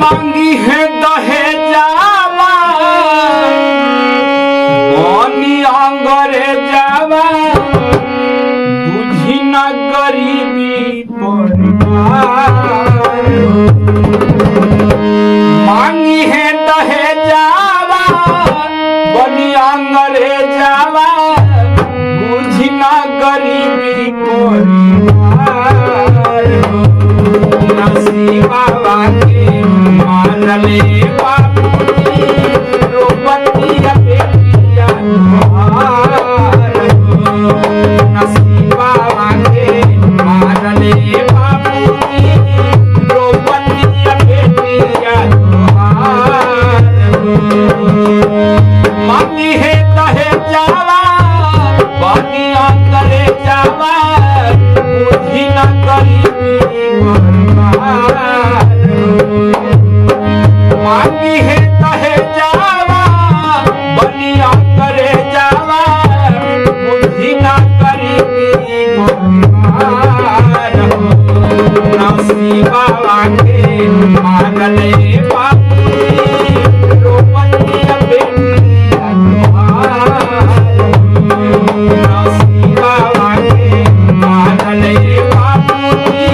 मांगी है दहेजावा मनी अंगरे जावा बुझी न गरीबी परिवार मांगी है दहेजावा मनी अंगरे जावा बुझी न गरीबी परिवार बाबा के मानले बाबूजी रोपतिया बेटिया नसीब बाबा के मानले बाबूजी रोपतिया बेटिया मांगी है कहे जावा बनिया करे जावा बुझी न गरीबी मांगी है कहे जावा बनिया करे जावा बुद्धि ना गरीबी नसीब बाबा के मांगले बाबूजी रोपतिया बेटिया नसीब बाबा के मांगले बाबूजी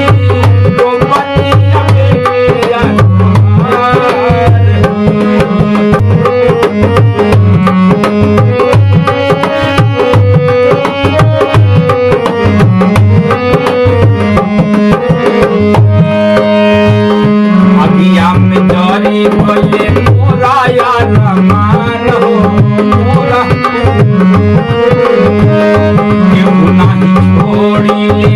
रोपतिया बेटिया बोले मोरा यार मान हो मोरा क्यों नहीं छोड़ी ले